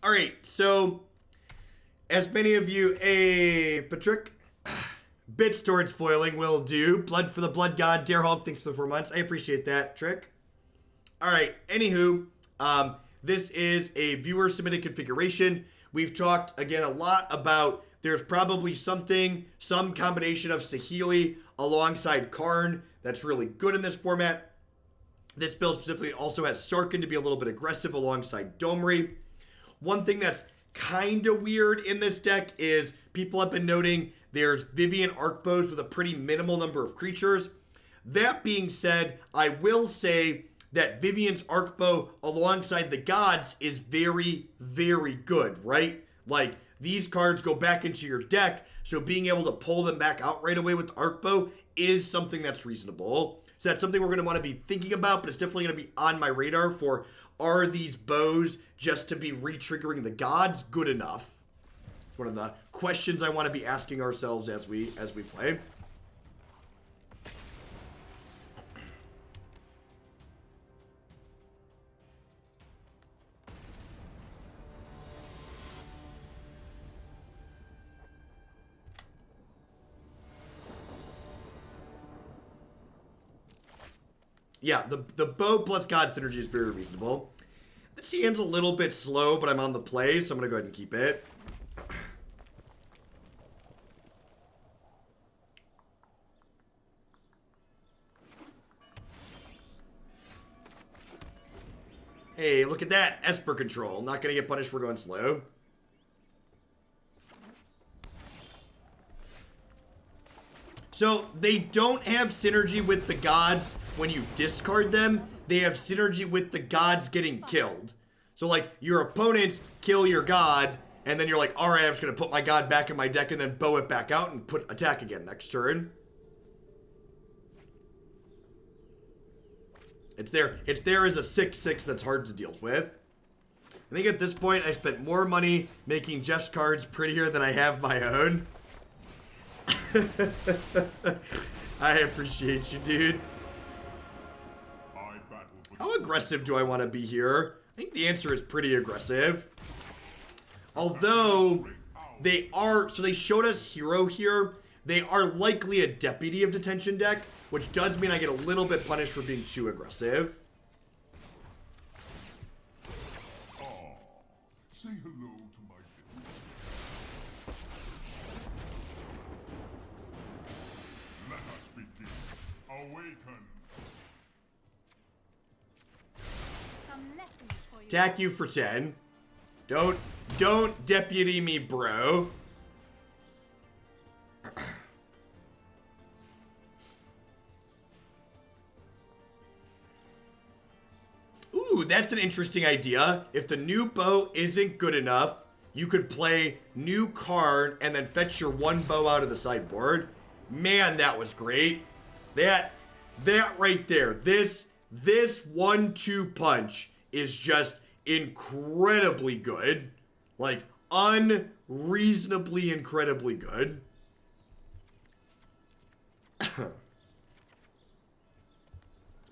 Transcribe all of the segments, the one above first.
All right, so as many of you, Patrick, bits towards foiling will do. Blood for the Blood God, Dare Hulk, thanks for the 4 months. I appreciate that, Trick. All right, anywho, this is a viewer submitted configuration. We've talked again a lot about there's probably some combination of Saheeli alongside Karn that's really good in this format. This build specifically also has Sarkhan to be a little bit aggressive alongside Domri. One thing that's kind of weird in this deck is people have been noting there's Vivian Arcbows with a pretty minimal number of creatures. That being said, I will say that Vivian's Arcbow alongside the gods is very, very good, right? Like, these cards go back into your deck, so being able to pull them back out right away with the Arcbow is something that's reasonable. So that's something we're going to want to be thinking about, but it's definitely going to be on my radar for, are these bows just to be re-triggering the gods good enough? It's one of the questions I want to be asking ourselves as we play. Yeah, the bow plus god synergy is very reasonable. This hand's a little bit slow, but I'm on the play, so I'm going to go ahead and keep it. Hey, look at that. Esper control. Not going to get punished for going slow. So, they don't have synergy with the gods when you discard them. They have synergy with the gods getting killed. So, like, your opponents kill your god, and then you're like, alright, I'm just going to put my god back in my deck and then bow it back out and attack again next turn. It's there as a 6/6 that's hard to deal with. I think at this point, I spent more money making Jeff's cards prettier than I have my own. I appreciate you, dude. How aggressive do I want to be here? I think the answer is pretty aggressive. Although, they showed us Hero here. They are likely a Deputy of Detention deck, which does mean I get a little bit punished for being too aggressive. Say hello to my village. Let us begin. Awaken. Attack you for 10. Don't deputy me, bro. Ooh, that's an interesting idea. If the new bow isn't good enough, you could play new Karn and then fetch your one bow out of the sideboard. Man, that was great. That right there. This 1-2 punch is just incredibly good. Like, unreasonably incredibly good.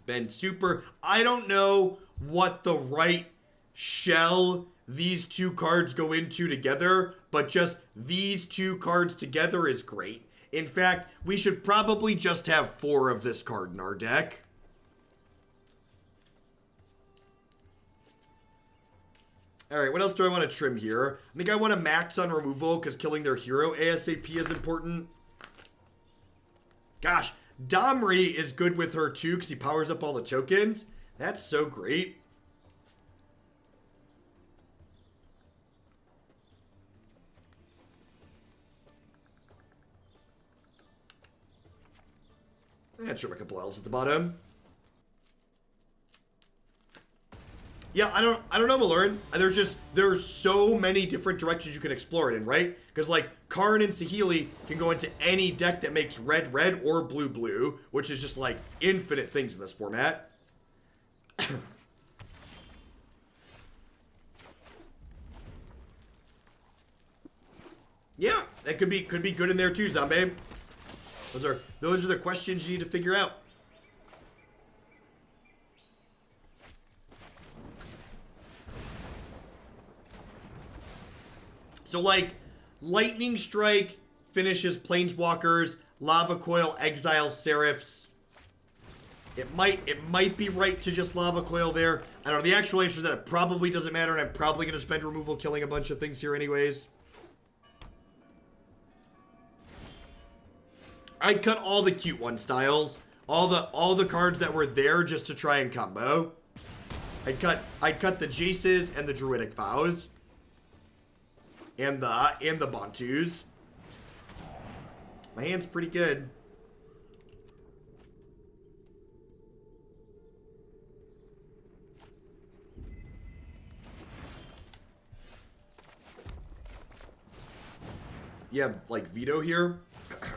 Been super. I don't know what the right shell these two cards go into together, but just these two cards together is great. In fact, we should probably just have 4 of this card in our deck. Alright, what else do I want to trim here? I think I want to max on removal because killing their hero ASAP is important. Gosh, Domri is good with her too because he powers up all the tokens. That's so great. Trim a couple elves at the bottom. Yeah, I don't know, Malern. There's so many different directions you can explore it in, right? Because like Karn and Saheeli can go into any deck that makes red or blue, which is just like infinite things in this format. Yeah, that could be good in there too, Zombie. Those are the questions you need to figure out. So like, Lightning Strike finishes Planeswalkers, Lava Coil exiles Seraphs. It might be right to just Lava Coil there. I don't know. The actual answer is that it probably doesn't matter, and I'm probably going to spend removal killing a bunch of things here anyways. I'd cut all the cute one styles, all the cards that were there just to try and combo. I'd cut the Jaces and the Druidic Vows, and the Bantus. My hand's pretty good. You have like veto here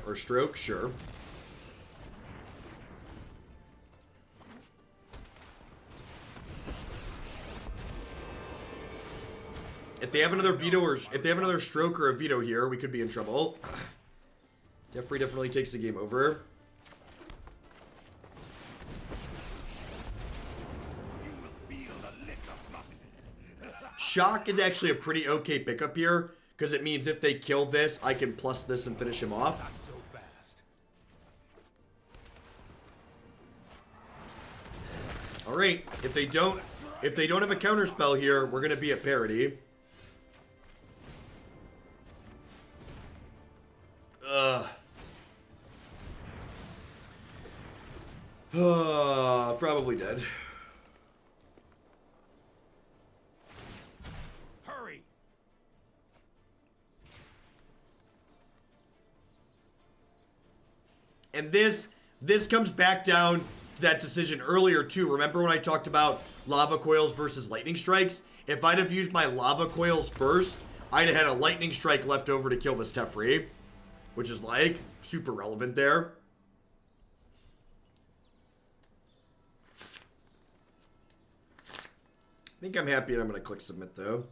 or stroke, sure. If they have another veto or if they have another stroke or a veto here, we could be in trouble. Jeffrey definitely takes the game over. Shock is actually a pretty okay pickup here, because it means if they kill this, I can plus this and finish him off. Not so fast. All right, if they don't have a counter spell here, we're gonna be at parity. Probably dead. Hurry. And this comes back down to that decision earlier too. Remember when I talked about Lava Coils versus Lightning Strikes? If I'd have used my Lava Coils first, I'd have had a Lightning Strike left over to kill this Teferi, which is like super relevant there. I think I'm happy and I'm going to click submit though.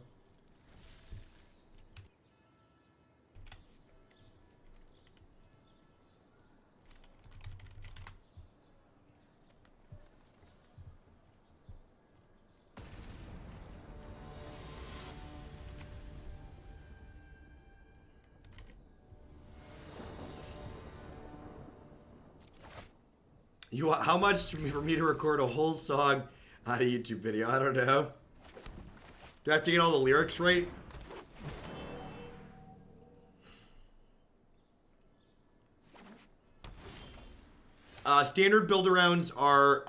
How much for me to record a whole song on a YouTube video? I don't know. Do I have to get all the lyrics right? Standard build-arounds are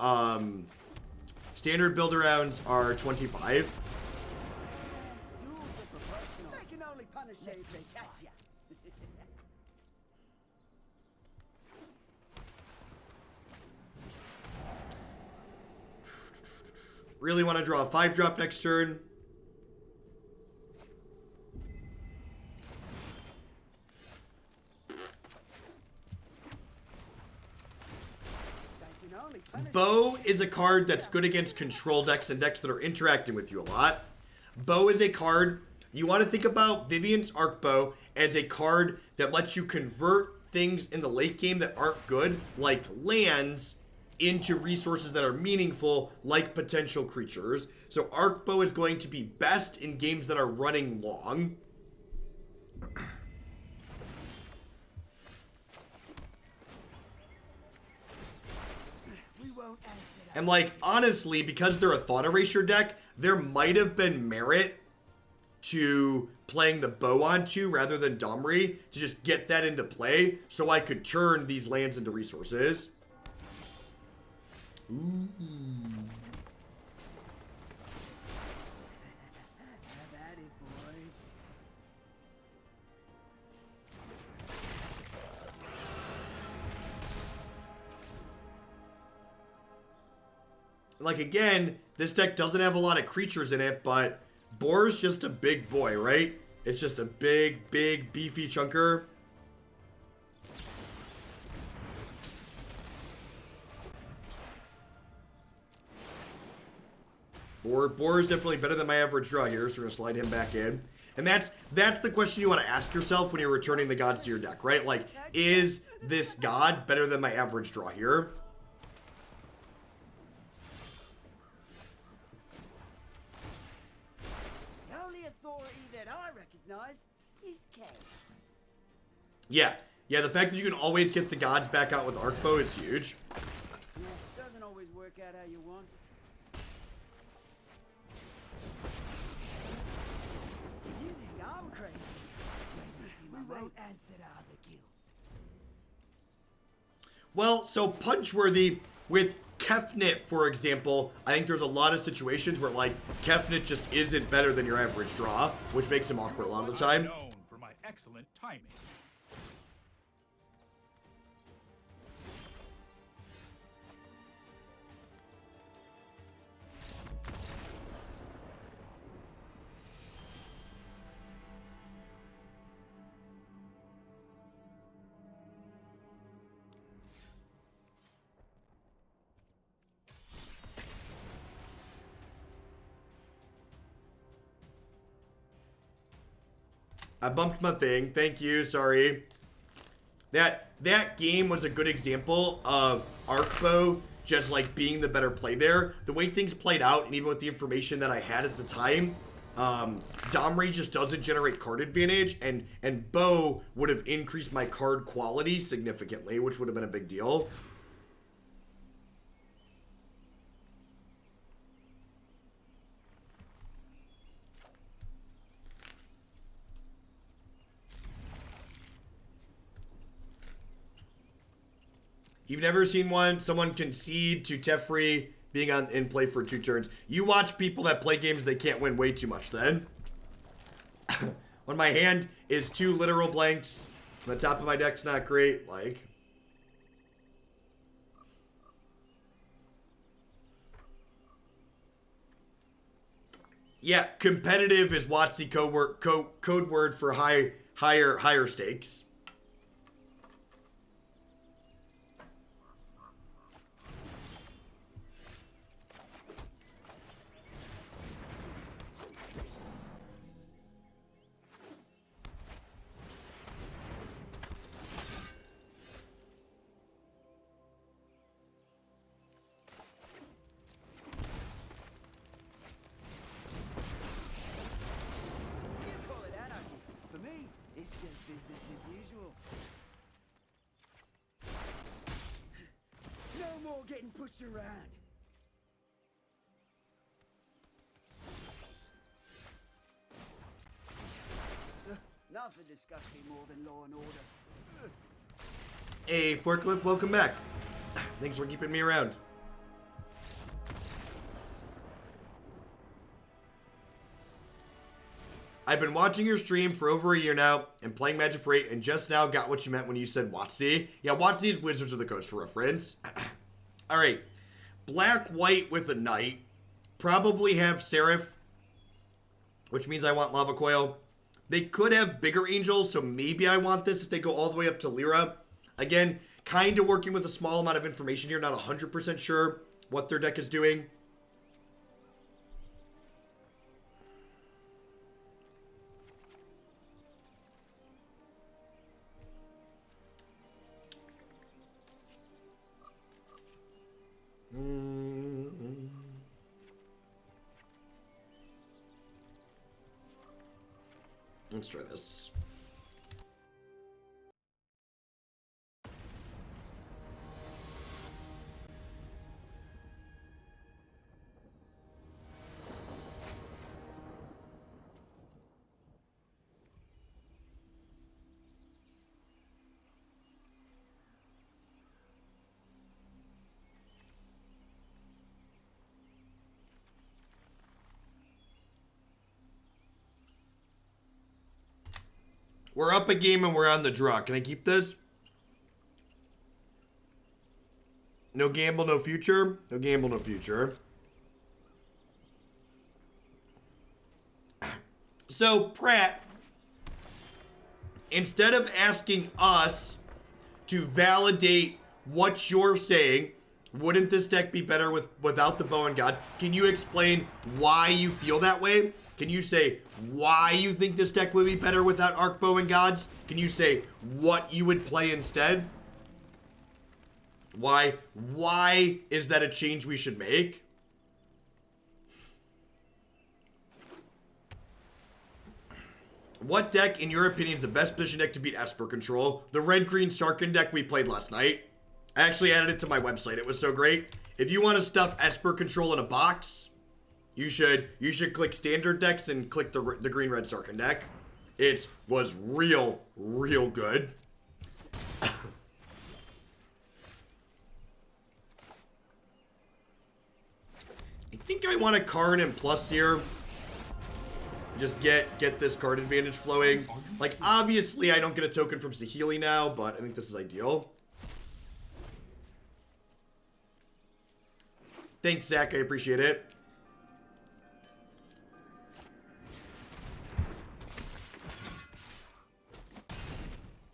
25. They can only punish you if they catch you. Really want to draw a 5-drop next turn. Bow is a card that's good against control decks and decks that are interacting with you a lot. Bow is a card, you want to think about Vivian's Arc Bow as a card that lets you convert things in the late game that aren't good, like lands, into resources that are meaningful, like potential creatures. So Arc Bow is going to be best in games that are running long. And like, honestly, because they're a Thought Erasure deck, there might have been merit to playing the Bow onto rather than Domri to just get that into play so I could turn these lands into resources. Ooh. Have at it, boys. Like, again, this deck doesn't have a lot of creatures in it, but Boar's just a big boy, right? It's just a big, big, beefy chunker. Boar is definitely better than my average draw here, so we're going to slide him back in. And that's the question you want to ask yourself when you're returning the gods to your deck, right? Like, is this god better than my average draw here? The only authority that I recognize is chaos. Yeah. Yeah, the fact that you can always get the gods back out with Arc Bow is huge. Yeah, doesn't always work out how you want. You think I'm crazy? We won't answer to other guilds. Well, so Punchworthy with Kefnit, for example, I think there's a lot of situations where, like, Kefnit just isn't better than your average draw, which makes him awkward a lot of the time. I'm known for my excellent timing. I bumped my thing. Thank you. Sorry. That game was a good example of Arc Bow just like being the better play there. The way things played out, and even with the information that I had at the time, Domri just doesn't generate card advantage, and Bow would have increased my card quality significantly, which would have been a big deal. You've never seen someone concede to Teferi being in play for 2 turns. You watch people that play games they can't win way too much then. When my hand is 2 literal blanks, the top of my deck's not great, like. Yeah, competitive is WotC code word for higher stakes. You call it anarchy. For me, it's just business as usual. No more getting pushed around. Nothing disgusts me more than law and order. Hey, Forklift, welcome back. Thanks for keeping me around. I've been watching your stream for over a year now and playing Magic for 8 and just now got what you meant when you said WotC. Yeah, WotC is Wizards of the Coast for reference. Alright. Black-white with a knight. Probably have Seraph, which means I want Lava Coil. They could have bigger angels, so maybe I want this if they go all the way up to Lyra. Again, kind of working with a small amount of information here, not 100% sure what their deck is doing. Let's try this. We're up a game and we're on the draw. Can I keep this? No gamble, no future. No gamble, no future. So, Pratt, instead of asking us to validate what you're saying, wouldn't this deck be better without the Bow and Gods? Can you explain why you feel that way? Can you say why you think this deck would be better without Arc Bow and Gods? Can you say what you would play instead? Why is that a change we should make? What deck, in your opinion, is the best position deck to beat Esper Control? The red-green Sarkhan deck we played last night. I actually added it to my website. It was so great. If you want to stuff Esper Control in a box, you should click standard decks and click the green-red Sarkhan deck. It was real good. I think I want a Karn and plus here. Just get this card advantage flowing. Like, obviously, I don't get a token from Saheeli now, but I think this is ideal. Thanks, Zach. I appreciate it.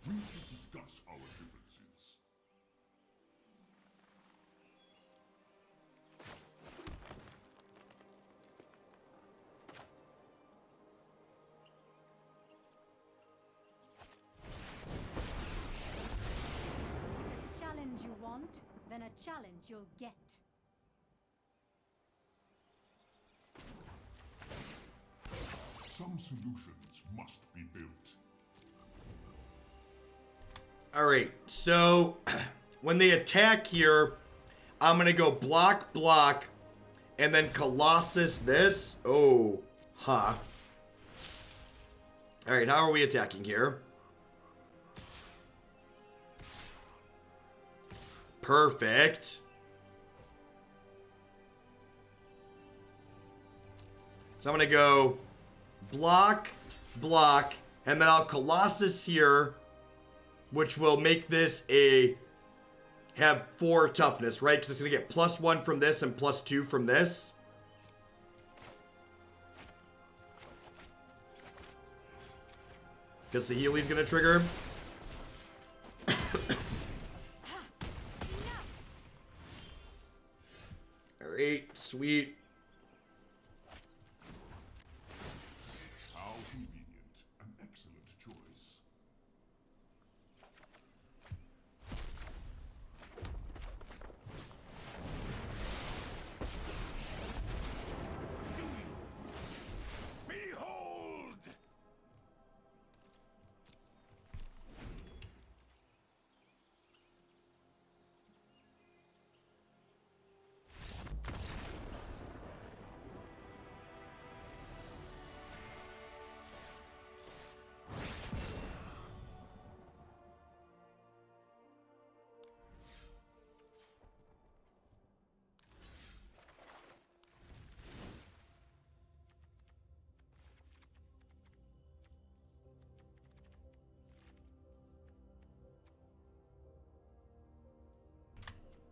We should discuss our differences. It's a challenge you want, then a challenge you'll get. Some solutions must be built. Alright, so when they attack here, I'm gonna go block, block, and then Colossus this. Oh, huh. Alright, how are we attacking here? Perfect. So I'm gonna go block, block, and then I'll Colossus here, which will make this have 4 toughness, right? Because it's gonna get +1 from this and +2 from this. Because Saheeli's gonna trigger. Alright, sweet. How convenient. An excellent choice. Behold!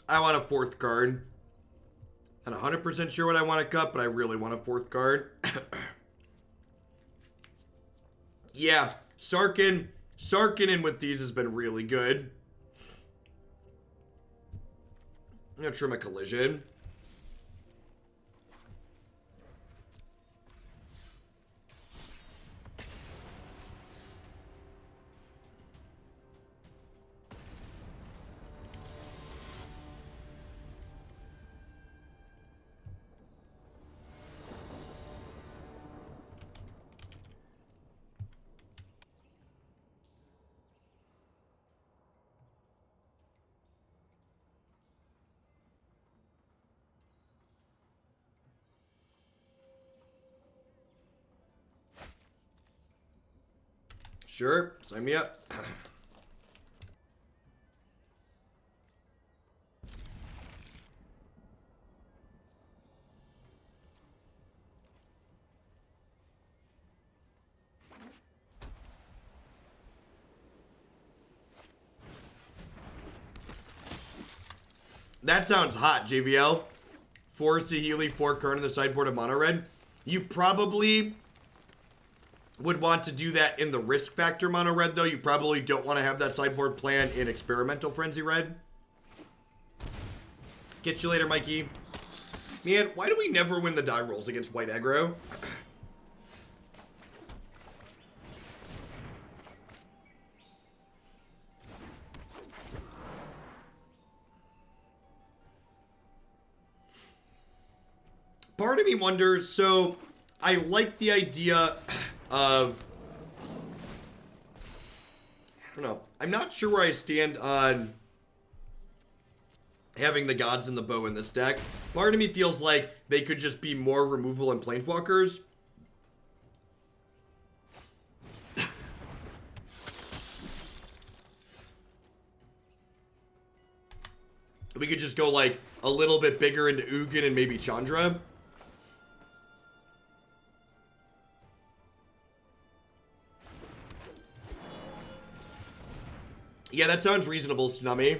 I want a 4th card. Not 100% sure what I want to cut, but I really want a 4th card. Yeah, Sarkhan in with these has been really good. I'm gonna trim a collision. Sure, sign me up. That sounds hot, JVL. 4 Saheeli, 4 Karn in the sideboard of mono red. You probably would want to do that in the risk factor mono red, though. You probably don't want to have that sideboard plan in experimental frenzy red. Get you later, Mikey. Man, why do we never win the die rolls against white aggro? Part of me wonders, so I like the idea of don't know. I'm not sure where I stand on having the gods and the bow in this deck. Part of me feels like they could just be more removal and planeswalkers. We could just go like a little bit bigger into Ugin and maybe Chandra. Yeah, that sounds reasonable, Tsunami.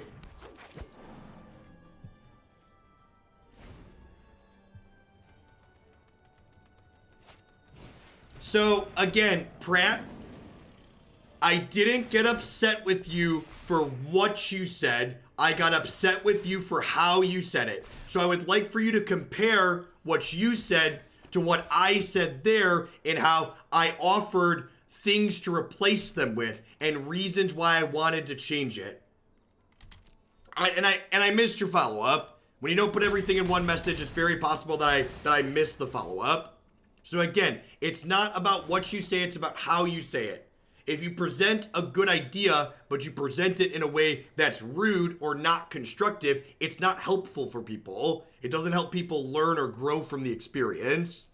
So, again, Pratt, I didn't get upset with you for what you said. I got upset with you for how you said it. So I would like for you to compare what you said to what I said there and how I offered things to replace them with and reasons why I wanted to change it. And I missed your follow-up. When you don't put everything in one message, it's very possible that I missed the follow-up. So again, it's not about what you say, it's about how you say it. If you present a good idea, but you present it in a way that's rude or not constructive, it's not helpful for people. It doesn't help people learn or grow from the experience.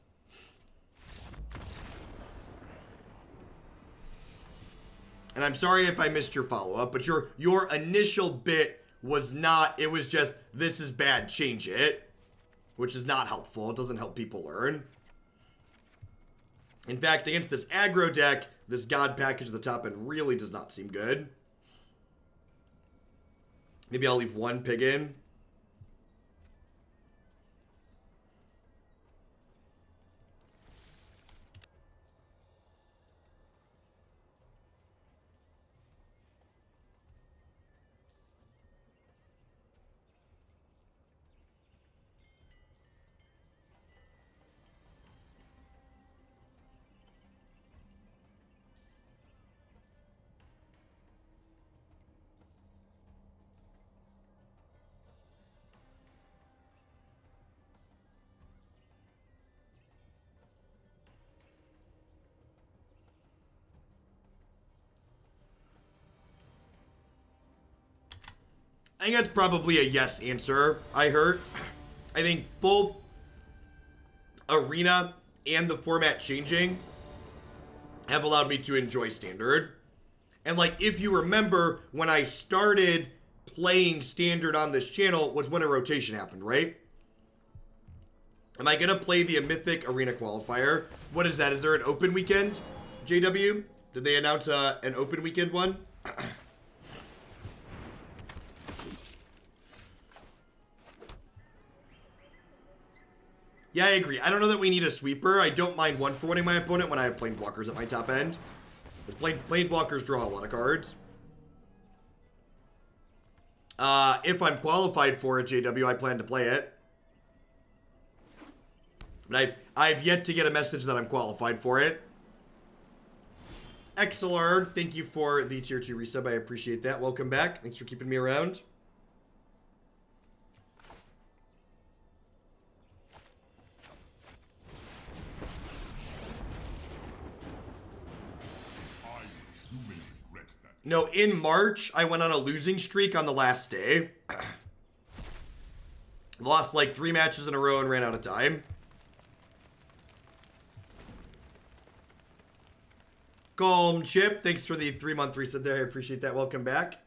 And I'm sorry if I missed your follow-up, but your initial bit was not, it was just, this is bad, change it. Which is not helpful. It doesn't help people learn. In fact, against this aggro deck, this god package at the top end really does not seem good. Maybe I'll leave one pig in. I think that's probably a yes answer, I heard. I think both Arena and the format changing have allowed me to enjoy Standard. And like, if you remember, when I started playing Standard on this channel was when a rotation happened, right? Am I gonna play the Mythic Arena Qualifier? What is that? Is there an open weekend, JW? Did they announce an open weekend one? Yeah, I agree. I don't know that we need a sweeper. I don't mind one-for-one-ing my opponent when I have planeswalkers at my top end. Because planeswalkers draw a lot of cards. If I'm qualified for it, JW, I plan to play it. But I've yet to get a message that I'm qualified for it. XLR, thank you for the tier 2 resub. I appreciate that. Welcome back. Thanks for keeping me around. No, in March, I went on a losing streak on the last day. Lost like 3 matches in a row and ran out of time. Calm Chip, thanks for the 3-month reset there. I appreciate that. Welcome back.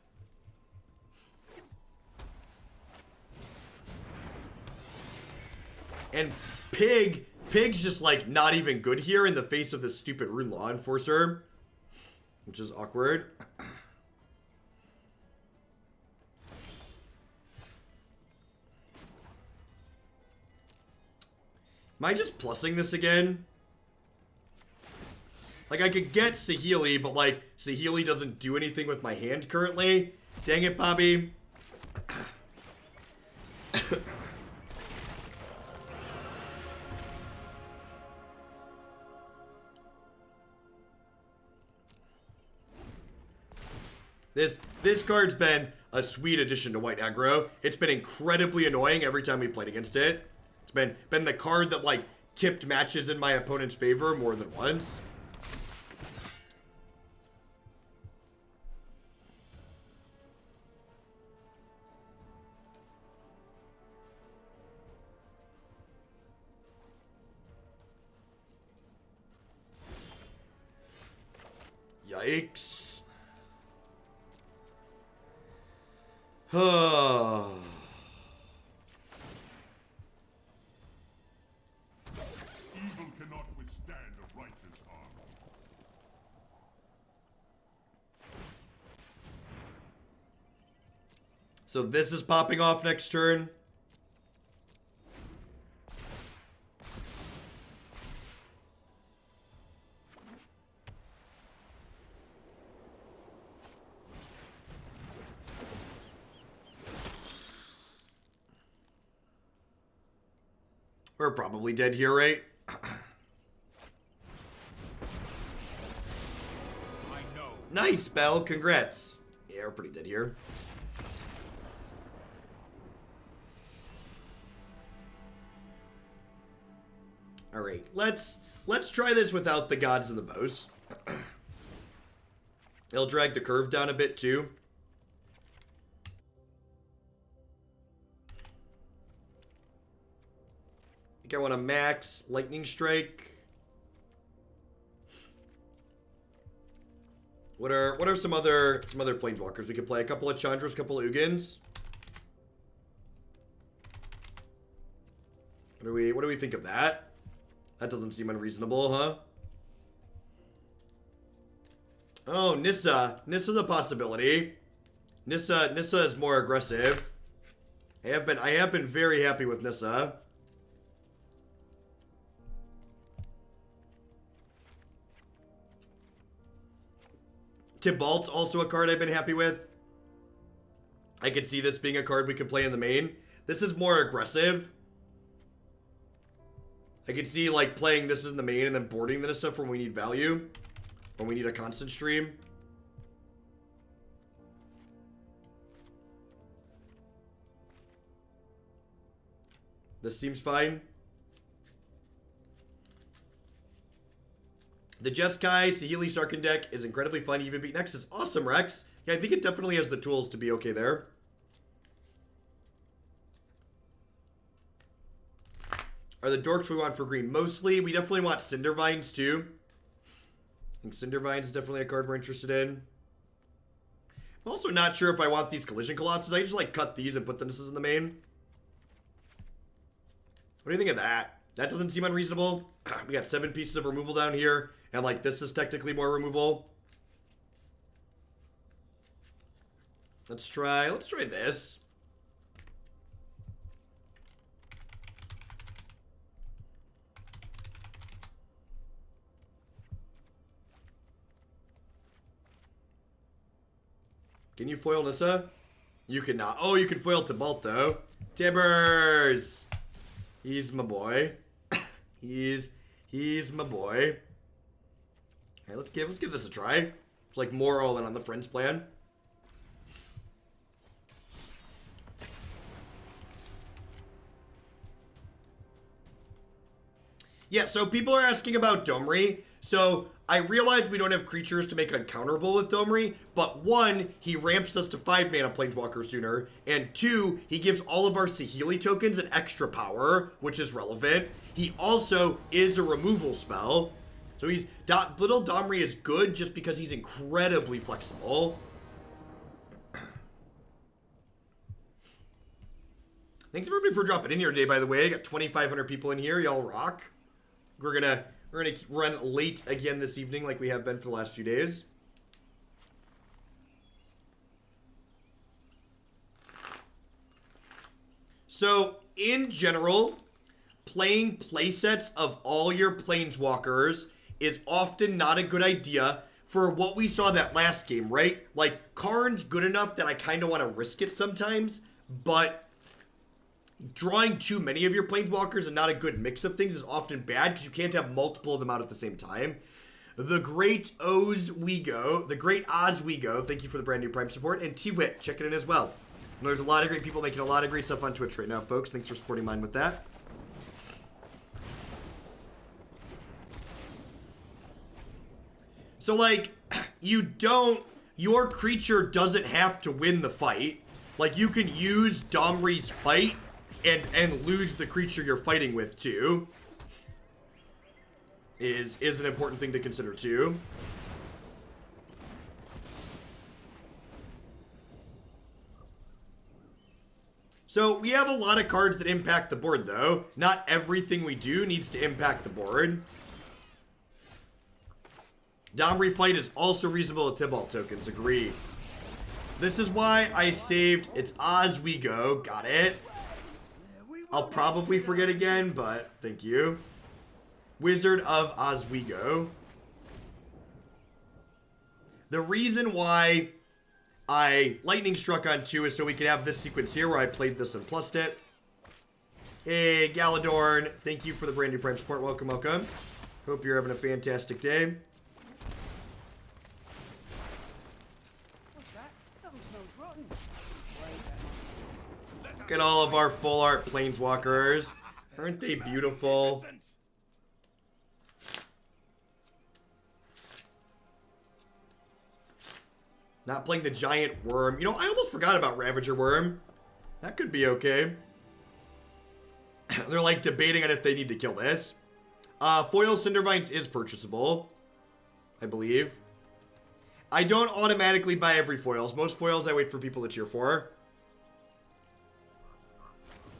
And Pig's just like not even good here in the face of this stupid Rune Law Enforcer. Which is awkward. Am I just plussing this again? Like, I could get Saheeli, but, like, Saheeli doesn't do anything with my hand currently. Dang it, Bobby. This card's been a sweet addition to white aggro. It's been incredibly annoying every time we played against it. It's been the card that like tipped matches in my opponent's favor more than once. Yikes. Huh. Evil cannot withstand a righteous arm. So this is popping off next turn. We're probably dead here, right? I know. Nice, Bell. Congrats. Yeah, we're pretty dead here. All right, let's try this without the gods and the bows. It'll drag the curve down a bit too. I think I want to max lightning strike. What are some other planeswalkers we could play? A couple of Chandras, a couple of Ugins. What do we think of that? That doesn't seem unreasonable, huh? Oh, Nissa. Nissa's a possibility. Nissa is more aggressive. I have been very happy with Nissa. Tibalt's also a card I've been happy with. I could see this being a card we could play in the main. This is more aggressive. I could see like playing this in the main and then boarding the Nissa for when we need value. When we need a constant stream. This seems fine. The Jeskai Saheeli Sarkhan deck is incredibly fun to even beat Nexus. Awesome, Rex. Yeah, I think it definitely has the tools to be okay there. Are the dorks we want for green? Mostly, we definitely want Cindervines too. I think Cindervines is definitely a card we're interested in. I'm also not sure if I want these Collision Colossus. I just like cut these and put the Nisses in the main. What do you think of that? That doesn't seem unreasonable. We got 7 pieces of removal down here. And like this is technically more removal. Let's try this. Can you foil Nissa? You cannot. Oh, you can foil Tibalt though. Tibbers! He's my boy. He's my boy. Okay, let's give this a try. It's like more all in on the Friends plan. Yeah, so people are asking about Domri. So I realize we don't have creatures to make uncounterable with Domri, but 1, he ramps us to 5 mana Planeswalker sooner, and 2, he gives all of our Saheeli tokens an extra power, which is relevant. He also is a removal spell. So little Domri is good just because he's incredibly flexible. Thanks everybody for dropping in here today, by the way. I got 2,500 people in here. Y'all rock. We're gonna run late again this evening like we have been for the last few days. So, in general, playing playsets of all your Planeswalkers is often not a good idea for what we saw that last game, right? Like, Karn's good enough that I kind of want to risk it sometimes, but drawing too many of your Planeswalkers and not a good mix of things is often bad because you can't have multiple of them out at the same time. The great Oswego, thank you for the brand new Prime support, and T-Wit, check it in as well. And there's a lot of great people making a lot of great stuff on Twitch right now, folks. Thanks for supporting mine with that. So, like, your creature doesn't have to win the fight. Like, you can use Domri's fight and lose the creature you're fighting with, too. Is an important thing to consider, too. So we have a lot of cards that impact the board, though. Not everything we do needs to impact the board. Domri fight is also reasonable at Tibalt tokens. Agree. This is why I saved. It's Oswego. Got it. I'll probably forget again, but thank you. Wizard of Oswego. The reason why I lightning struck on 2 is so we could have this sequence here where I played this and plussed it. Hey, Galadorn. Thank you for the brand new Prime support. Welcome, welcome. Hope you're having a fantastic day. What's that? Something smells rotten. Look at all of our full art planeswalkers. Aren't they beautiful? Not playing the giant worm. You know, I almost forgot about Ravager Worm. That could be okay. They're like debating on if they need to kill this. Foil Cindervines is purchasable, I believe. I don't automatically buy every foils. Most foils I wait for people to cheer for.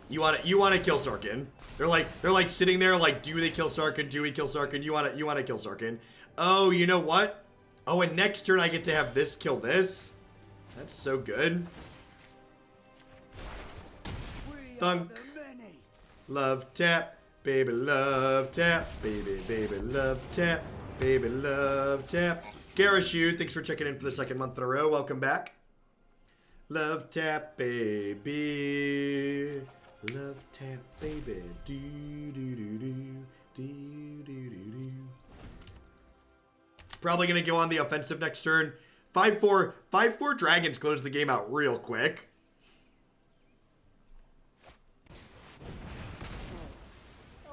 You want to kill Sarkhan. They're like sitting there like, do they kill Sarkhan? Do we kill Sarkhan? You want to kill Sarkhan. Oh, you know what? Oh, and next turn I get to have this kill this. That's so good. Thunk. Love tap, baby love tap, baby love tap, baby love tap. Garashu, thanks for checking in for the 2nd month in a row. Welcome back. Love tap, baby. Love tap, baby. Do do do do do do do do. Probably gonna go on the offensive next turn. 5-4 dragons close the game out real quick.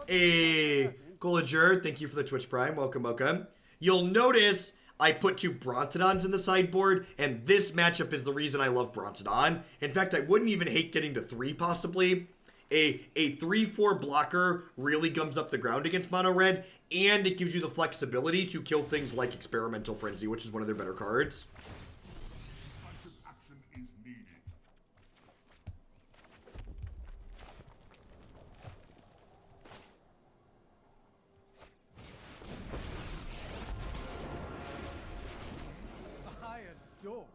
Hey, Collager, thank you for the Twitch Prime. Welcome, welcome. You'll notice I put 2 Brontodons in the sideboard, and this matchup is the reason I love Brontodon. In fact, I wouldn't even hate getting to 3 possibly. A 3-4 blocker really gums up the ground against mono red, and it gives you the flexibility to kill things like Experimental Frenzy, which is one of their better cards. Decisive action is needed. I adore.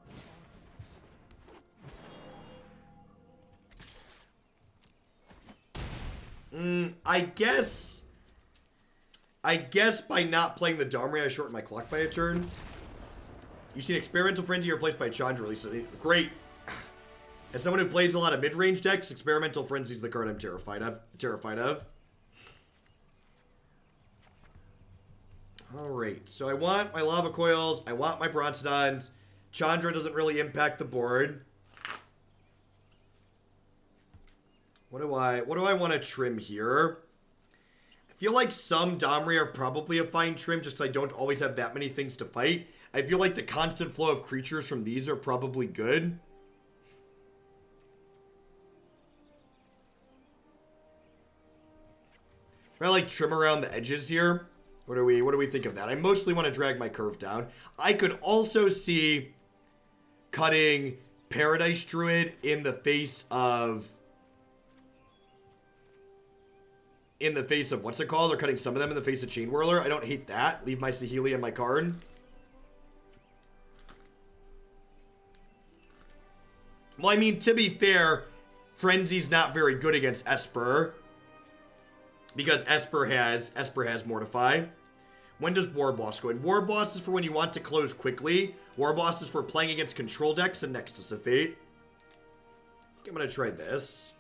I guess by not playing the Domri, I shortened my clock by a turn. You've seen Experimental Frenzy replaced by Chandra recently. Great. As someone who plays a lot of mid-range decks, Experimental Frenzy is the card I'm terrified of. Alright, so I want my Lava Coils, I want my Brontodons. Chandra doesn't really impact the board. What do I want to trim here? I feel like some Domri are probably a fine trim just because I don't always have that many things to fight. I feel like the constant flow of creatures from these are probably good. I like trim around the edges here. What do we think of that? I mostly want to drag my curve down. I could also see cutting Paradise Druid in the face of what's it called? Or cutting some of them in the face of Chain Whirler. I don't hate that. Leave my Saheeli and my Karn. Well, I mean, to be fair, Frenzy's not very good against Esper. Because Esper has Mortify. When does Warboss go in? Warboss is for when you want to close quickly. Warboss is for playing against control decks and Nexus of Fate. I think I'm going to try this.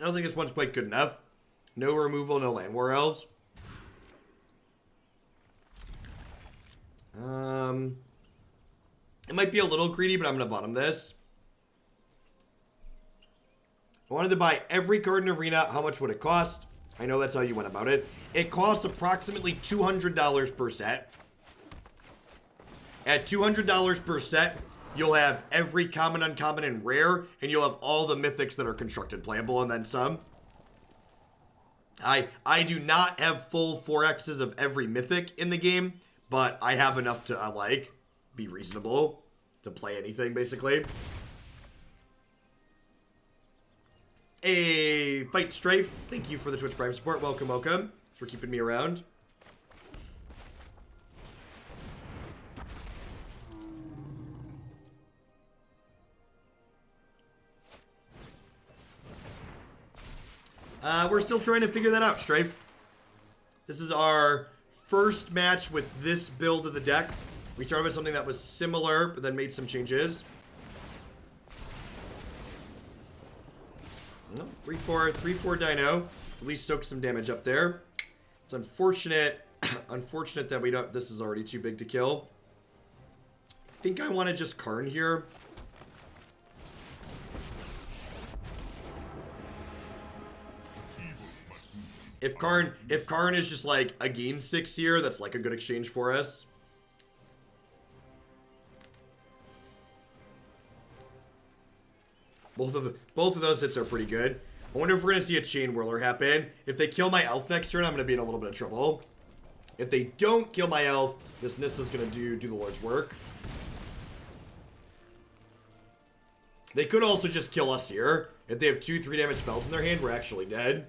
I don't think this one's quite good enough. No removal, no Llanowar Elves. It might be a little greedy, but I'm going to bottom this. I wanted to buy every card in Arena. How much would it cost? I know that's how you went about it. It costs approximately $200 per set. At $200 per set, you'll have every common, uncommon, and rare, and you'll have all the mythics that are constructed playable, and then some. I do not have full 4Xs of every mythic in the game, but I have enough to, like, be reasonable to play anything, basically. Hey, Fight Strafe, thank you for the Twitch Prime support. Welcome, welcome. Thanks for keeping me around. We're still trying to figure that out, Strafe. This is our first match with this build of the deck. We started with something that was similar, but then made some changes. 3-4 dino. At least soak some damage up there. It's unfortunate, unfortunate that we don't. This is already too big to kill. I think I want to just Karn here. If Karn is just like a gain 6 here, that's like a good exchange for us. Both of those hits are pretty good. I wonder if we're gonna see a Chain Whirler happen. If they kill my elf next turn, I'm gonna be in a little bit of trouble. If they don't kill my elf, this Nissa's gonna do the Lord's work. They could also just kill us here. If they have 2-3 damage spells in their hand, we're actually dead.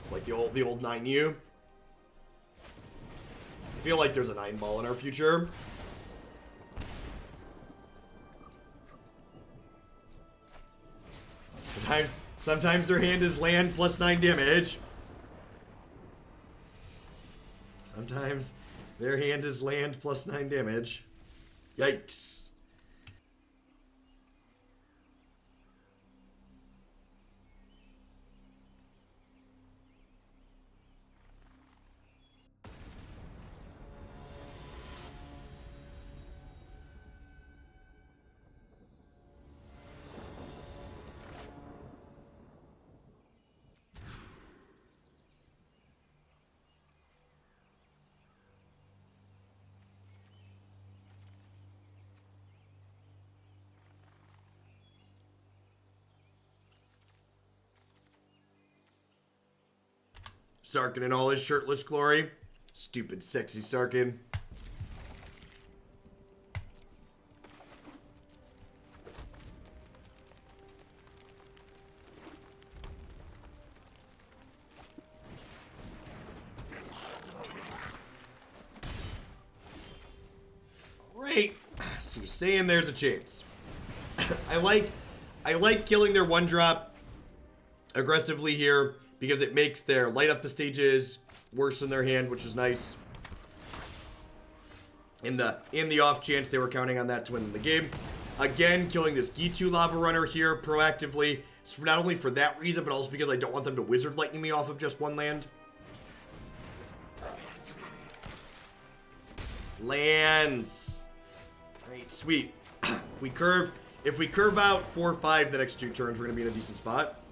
Like the old 9U. I feel like there's a 9 ball in our future. Sometimes their hand is land plus 9 damage. Sometimes their hand is land plus 9 damage. Yikes. Sarkhan in all his shirtless glory. Stupid, sexy Sarkhan. Right. So you're saying there's a chance. I like killing their 1-drop aggressively here, because it makes their light up the stages worse in their hand, which is nice. In the off chance they were counting on that to win the game. Again, killing this G2 Lava Runner here proactively. It's not only for that reason, but also because I don't want them to Wizard Lightning me off of just one land. Lands. Alright, sweet. If we curve out 4-5 the next 2 turns, we're gonna be in a decent spot.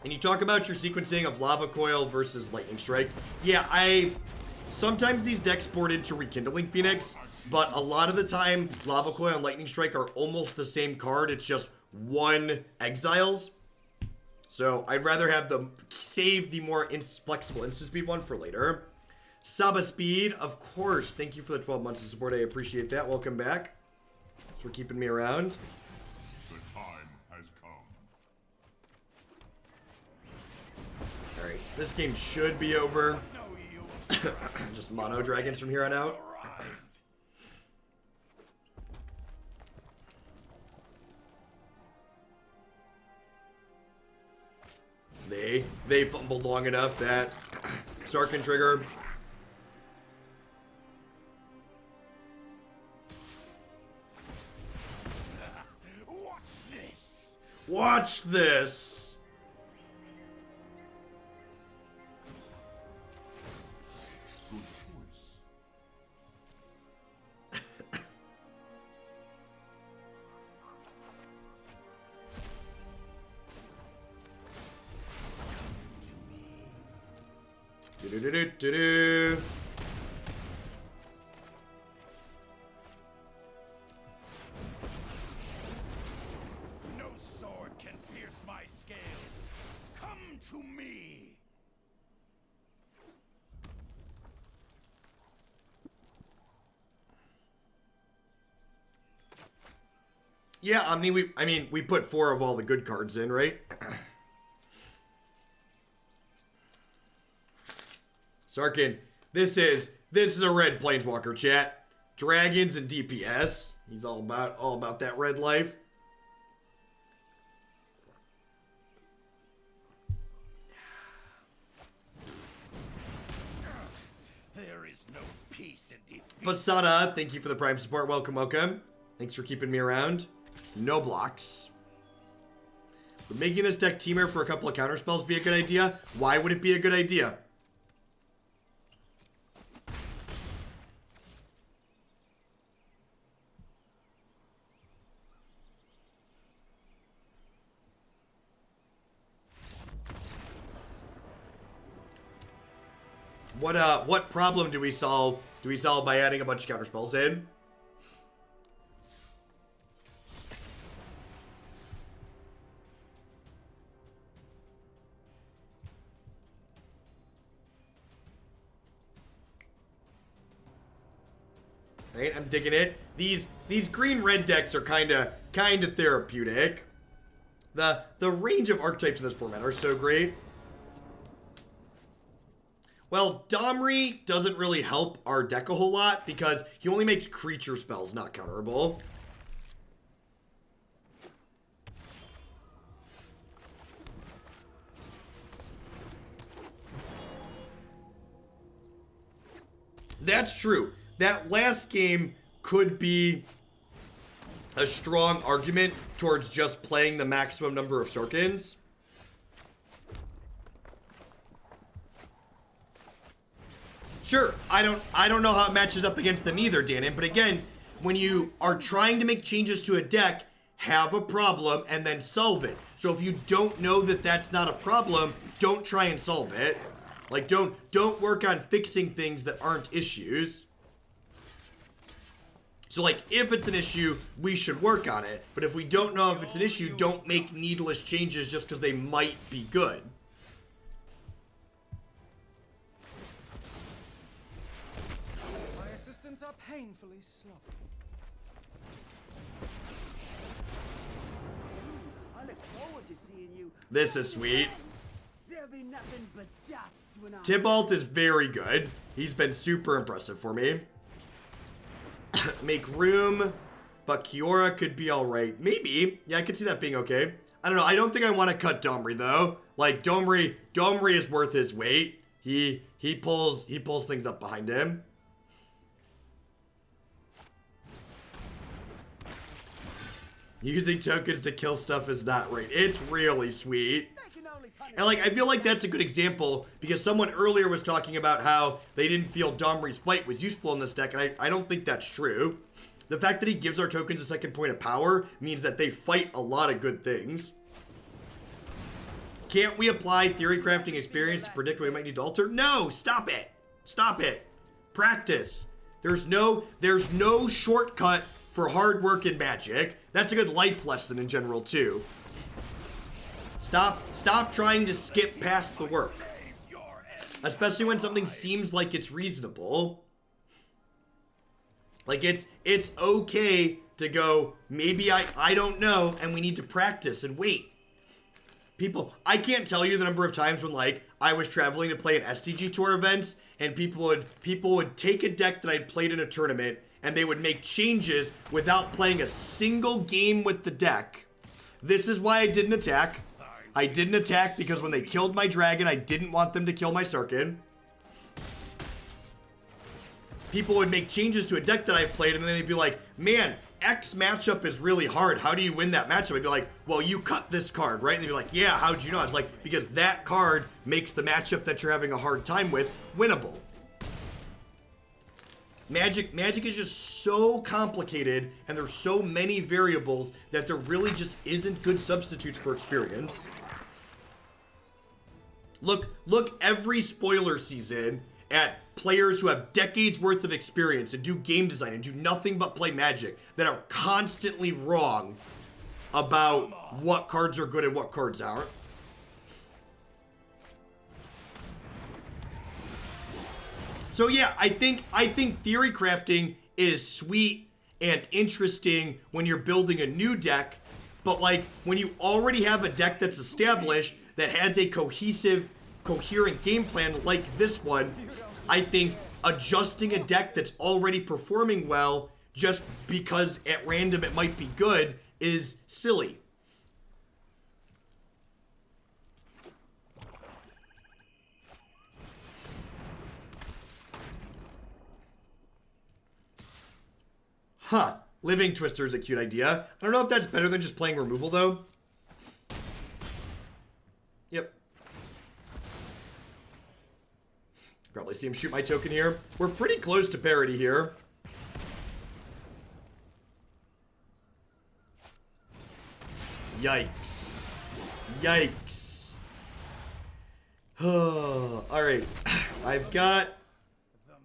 And you talk about your sequencing of Lava Coil versus Lightning Strike. Yeah, sometimes these decks board into Rekindling Phoenix, but a lot of the time, Lava Coil and Lightning Strike are almost the same card. It's just 1 Exiles. So I'd rather have them save the more flexible instant speed one for later. Saba Speed, of course. Thank you for the 12 months of support. I appreciate that. Welcome back. Thanks for keeping me around. The time has come. Alright, this game should be over. Just mono dragons from here on out. They fumbled long enough that Sarkhan trigger. Watch this. Watch this. Good choice. Do-do-do-do-do-do. No sword can pierce my scales. Come to me. Yeah, I mean we put 4 of all the good cards in, right? Sarkhan, this is a red planeswalker, chat. Dragons and DPS. He's all about that red life. There is no peace in defeat. Pasada, thank you for the Prime support. Welcome, welcome. Thanks for keeping me around. No blocks. Would making this deck teamer for a couple of counterspells be a good idea? Why would it be a good idea? What problem do we solve? Do we solve by adding a bunch of counterspells in? Right, I'm digging it. These green-red decks are kinda therapeutic. The range of archetypes in this format are so great. Well, Domri doesn't really help our deck a whole lot because he only makes creature spells not counterable. That's true. That last game could be a strong argument towards just playing the maximum number of Sarkhans. Sure, I don't know how it matches up against them either, Danon, but again, when you are trying to make changes to a deck, have a problem and then solve it. So if you don't know that that's not a problem, don't try and solve it. Like, don't work on fixing things that aren't issues. So, like, if it's an issue, we should work on it. But if we don't know if it's an issue, don't make needless changes just because they might be good. My assistants are painfully sloppy. I look forward to seeing you. This is sweet. There'll be nothing but dust when I... Tibalt is very good. He's been super impressive for me. Make room, but Kiora could be alright. Maybe. Yeah, I could see that being okay. I don't know. I don't think I want to cut Domri, though. Like, Domri is worth his weight. He pulls things up behind him. Using tokens to kill stuff is not right. It's really sweet. And, like, I feel like that's a good example because someone earlier was talking about how they didn't feel Domri's fight was useful in this deck, and I don't think that's true. The fact that he gives our tokens a second point of power means that they fight a lot of good things. Can't we apply theory crafting experience to predict what we might need to alter? No, stop it. Stop it. Practice. There's no shortcut for hard work in Magic. That's a good life lesson in general, too. Stop trying to skip past the work. Especially when something seems like it's reasonable. Like, it's okay to go, maybe I don't know, and we need to practice and wait. People, I can't tell you the number of times when, like, I was traveling to play an SCG tour events, and people would take a deck that I'd played in a tournament, and they would make changes without playing a single game with the deck. This is why I didn't attack. I didn't attack because when they killed my dragon, I didn't want them to kill my Sarkhan. People would make changes to a deck that I played, and then they'd be like, man, X matchup is really hard. How do you win that matchup? I'd be like, well, you cut this card, right? And they'd be like, yeah, how'd you know? I was like, because that card makes the matchup that you're having a hard time with winnable. Magic is just so complicated, and there's so many variables that there really just isn't good substitutes for experience. Look every spoiler season at players who have decades worth of experience and do game design and do nothing but play Magic that are constantly wrong about what cards are good and what cards aren't. So yeah, I think theory crafting is sweet and interesting when you're building a new deck, but like when you already have a deck that's established that has a cohesive, coherent game plan like this one, I think adjusting a deck that's already performing well just because at random it might be good is silly. Huh. Living Twister is a cute idea. I don't know if that's better than just playing removal, though. Yep. Probably see him shoot my token here. We're pretty close to parity here. Yikes. Yikes. Alright. I've got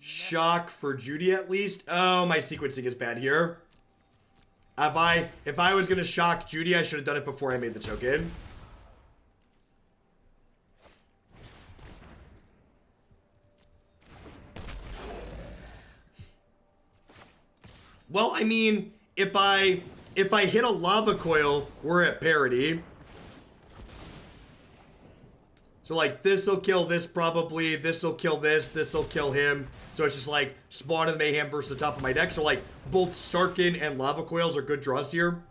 shock for Judy at least. Oh, my sequencing is bad here. If I was gonna shock Judy, I should have done it before I made the token. Well, I mean, if I hit a Lava Coil, we're at parity. So like this'll kill this probably, this'll kill this'll kill him. So it's just like Spawn of the Mayhem versus the top of my deck. So like both Sarkhan and Lava Coils are good draws here.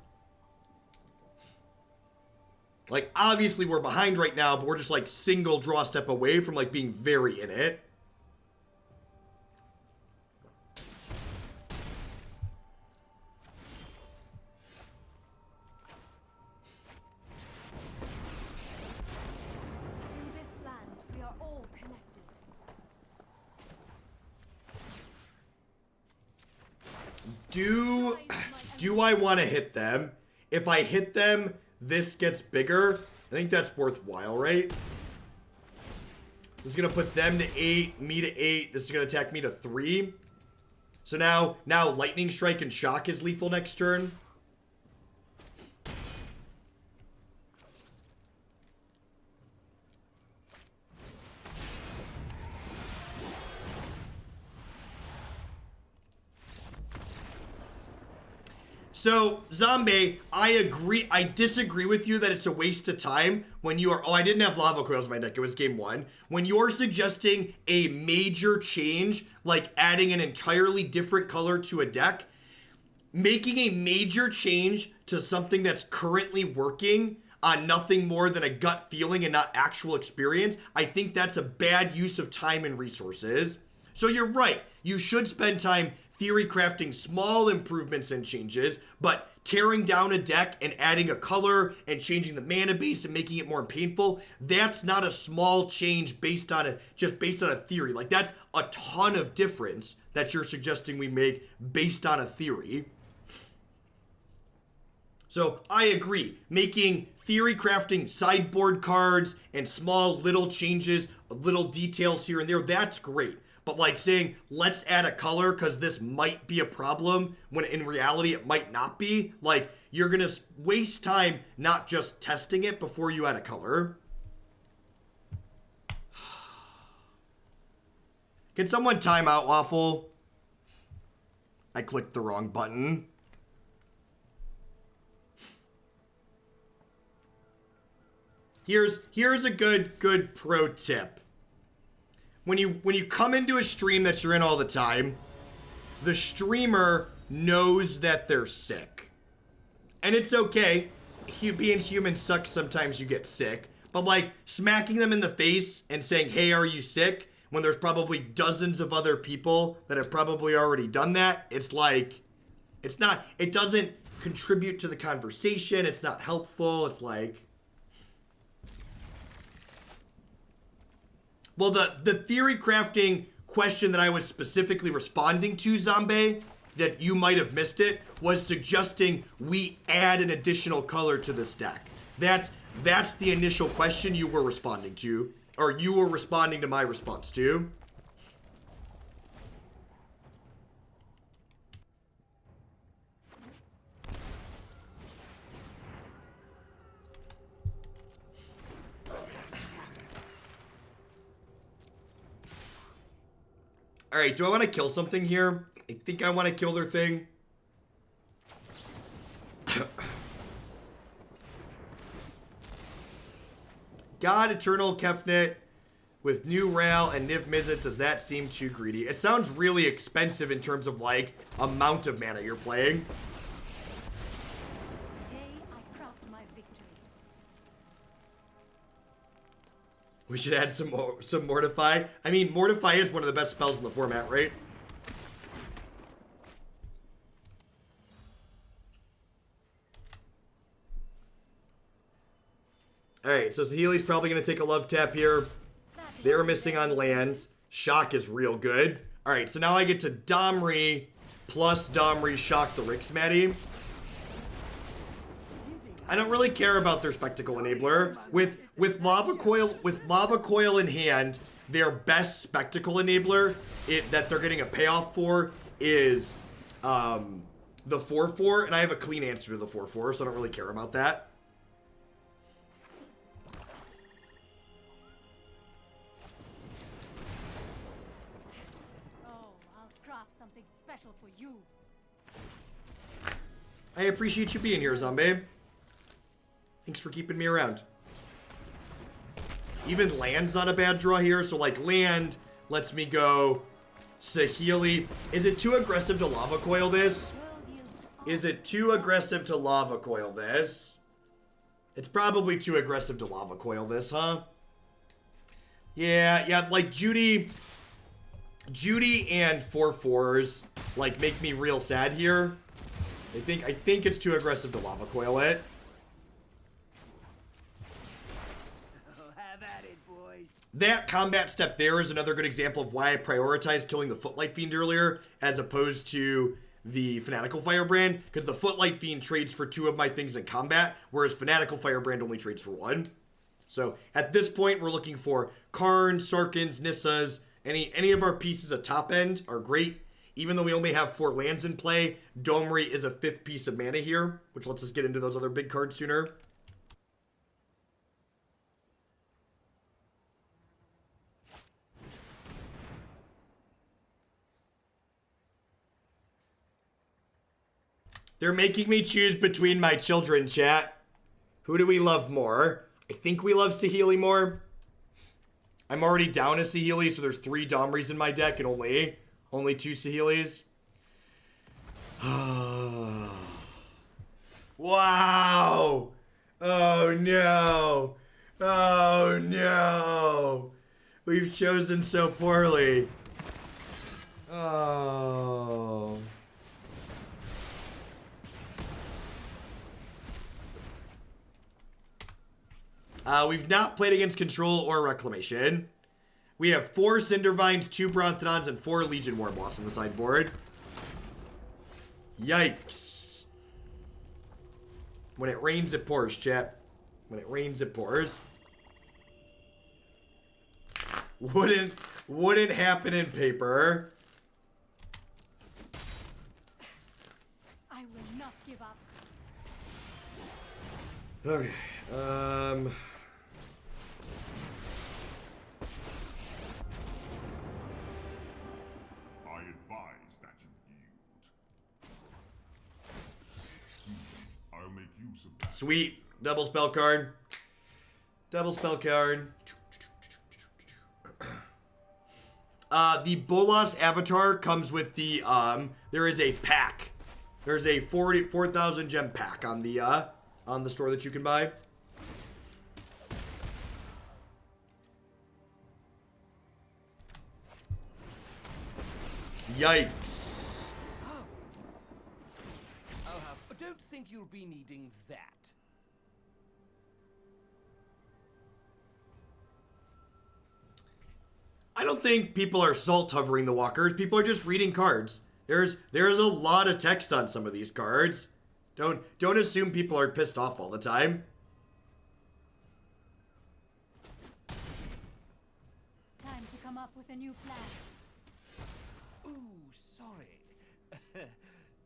Like obviously we're behind right now, but we're just like single draw step away from like being very in it. Through this land, we are all connected. Do I want to hit them? If I hit them, this gets bigger. I think that's worthwhile, right? This is going to put them to 8, me to 8. This is going to attack me to 3. So now Lightning Strike and Shock is lethal next turn. So, Zombie, I disagree with you that it's a waste of time when you are, oh, I didn't have Lava Coils in my deck, it was game 1. When you're suggesting a major change, like adding an entirely different color to a deck, making a major change to something that's currently working on nothing more than a gut feeling and not actual experience, I think that's a bad use of time and resources. So you're right, you should spend time theory crafting small improvements and changes, but tearing down a deck and adding a color and changing the mana base and making it more painful, that's not a small change based on a theory. Like that's a ton of difference that you're suggesting we make based on a theory. So I agree, making theory crafting sideboard cards and small little changes, little details here and there, that's great. But like saying, let's add a color because this might be a problem when in reality it might not be. Like, you're going to waste time not just testing it before you add a color. Can someone time out, Waffle? I clicked the wrong button. Here's a good pro tip. When you come into a stream that you're in all the time, the streamer knows that they're sick. And it's okay. Being human sucks, sometimes you get sick. But like smacking them in the face and saying, hey, are you sick? When there's probably dozens of other people that have probably already done that, it's like, it doesn't contribute to the conversation. It's not helpful. It's like, well, the theory crafting question that I was specifically responding to, Zombie, that you might have missed it, was suggesting we add an additional color to this deck. That's the initial question you were responding to. or you were responding to my response too. Alright, do I want to kill something here? I think I want to kill their thing. God Eternal Kefnet with new Rail and Niv Mizzet. Does that seem too greedy? It sounds really expensive in terms of like amount of mana you're playing. Today I craft my victory. We should add some Mortify. I mean, Mortify is one of the best spells in the format, right? Alright, so Saheeli's probably going to take a love tap here. They're missing on lands. Shock is real good. Alright, so now I get to Domri plus Domri Shock the Rixmatty. I don't really care about their Spectacle Enabler. With Lava Coil in hand, their best Spectacle Enabler that they're getting a payoff for is the 4/4, and I have a clean answer to the 4/4, so I don't really care about that. Something special for you. I appreciate you being here, Zombie. Thanks for keeping me around. Even land's not a bad draw here, so like land lets me go Saheeli. Is it too aggressive to Lava Coil this? Is it too aggressive to Lava Coil this? It's probably too aggressive to Lava Coil this, huh? Yeah, like Judy and 4/4s like make me real sad here. I think it's too aggressive to Lava Coil it. Oh, have at it, boys. That combat step there is another good example of why I prioritized killing the Footlight Fiend earlier as opposed to the Fanatical Firebrand, because the Footlight Fiend trades for 2 of my things in combat, whereas Fanatical Firebrand only trades for 1. So at this point, we're looking for Karn, Sarkhans, Nissas. Any of our pieces at top end are great. Even though we only have 4 lands in play, Domri is a 5th piece of mana here, which lets us get into those other big cards sooner. They're making me choose between my children, chat. Who do we love more? I think we love Saheeli more. I'm already down a Saheeli, so there's 3 Domris in my deck and only 2 Saheelis. Wow! Oh no! Oh no! We've chosen so poorly. Oh. We've not played against Control or Reclamation. We have 4 Cindervines, 2 Brontodons, and 4 Legion Warboss on the sideboard. Yikes. When it rains, it pours, chat. When it rains, it pours. Wouldn't happen in paper. I will not give up. Okay. I advise that you yield. I'll make use of that. Sweet. Double spell card. Double spell card. The Bolas avatar comes with the, there is a pack. There's a 4,000 gem pack on the store that you can buy. Yikes. I'll have. Don't think you'll be needing that. I don't think people are salt hovering the walkers. People are just reading cards. There's a lot of text on some of these cards. Don't assume people are pissed off all the time. with a new plan. Ooh, sorry.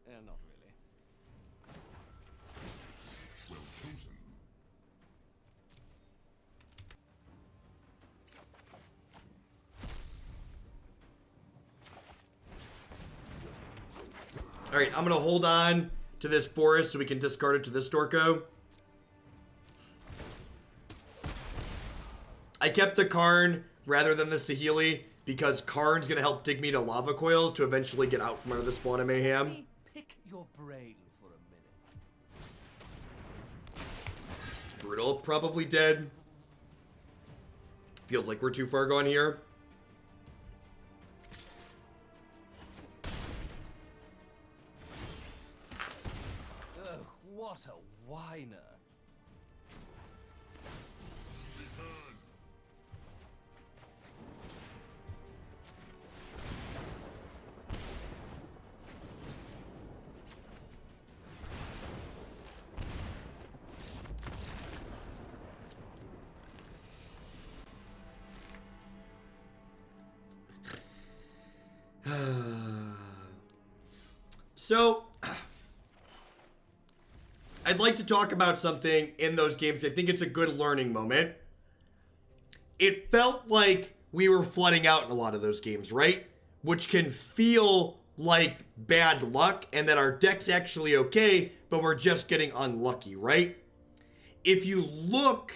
Not really. Well chosen. All right, I'm going to hold on to this forest so we can discard it to this Dorko. I kept the Karn rather than the Saheeli because Karn's going to help dig me to Lava Coils to eventually get out from under the Spawn of Mayhem. Let me pick your brain for a minute. Brutal, probably dead. Feels like we're too far gone here. Ugh, what a whiner. Return. So, I'd like to talk about something in those games. I think it's a good learning moment. It felt like we were flooding out in a lot of those games, right? Which can feel like bad luck and that our deck's actually okay, but we're just getting unlucky, right? If you look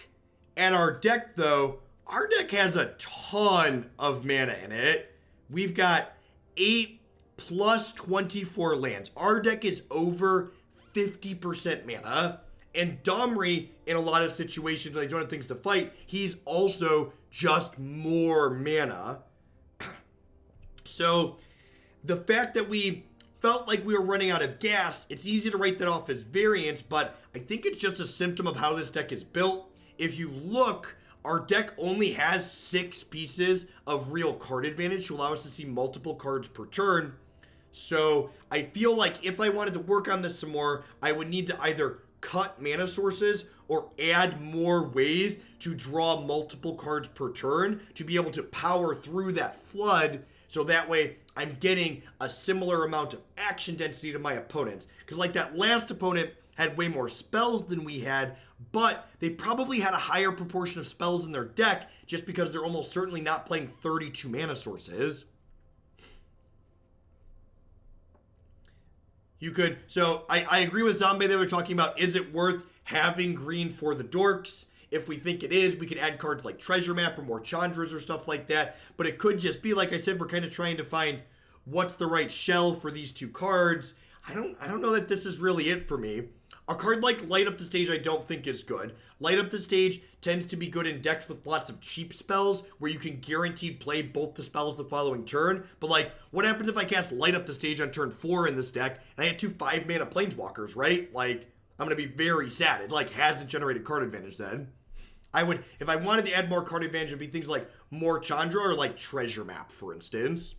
at our deck, though, our deck has a ton of mana in it. We've got 8 plus 24 lands. Our deck is over 50% mana. And Domri, in a lot of situations when they don't have things to fight, he's also just more mana. So the fact that we felt like we were running out of gas, it's easy to write that off as variance, but I think it's just a symptom of how this deck is built. If you look, our deck only has 6 pieces of real card advantage to allow us to see multiple cards per turn. So I feel like if I wanted to work on this some more, I would need to either cut mana sources or add more ways to draw multiple cards per turn to be able to power through that flood. So that way I'm getting a similar amount of action density to my opponents. Because like that last opponent had way more spells than we had, but they probably had a higher proportion of spells in their deck just because they're almost certainly not playing 32 mana sources. You could, so I agree with Zombie. They were talking about, is it worth having green for the dorks? If we think it is, we could add cards like Treasure Map or more Chandras or stuff like that. But it could just be, like I said, we're kind of trying to find what's the right shell for these two cards. I don't know that this is really it for me. A card like Light Up the Stage I don't think is good. Light Up the Stage tends to be good in decks with lots of cheap spells where you can guaranteed play both the spells the following turn. But like, what happens if I cast Light Up the Stage on turn 4 in this deck and I had 2 5-mana Planeswalkers, right? Like, I'm going to be very sad. It like hasn't generated card advantage then. I would, if I wanted to add more card advantage, it would be things like more Chandra or like Treasure Map, for instance.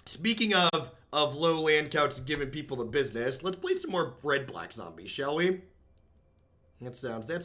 Speaking of low land counts and giving people the business, let's play some more red-black zombies, shall we? That sounds like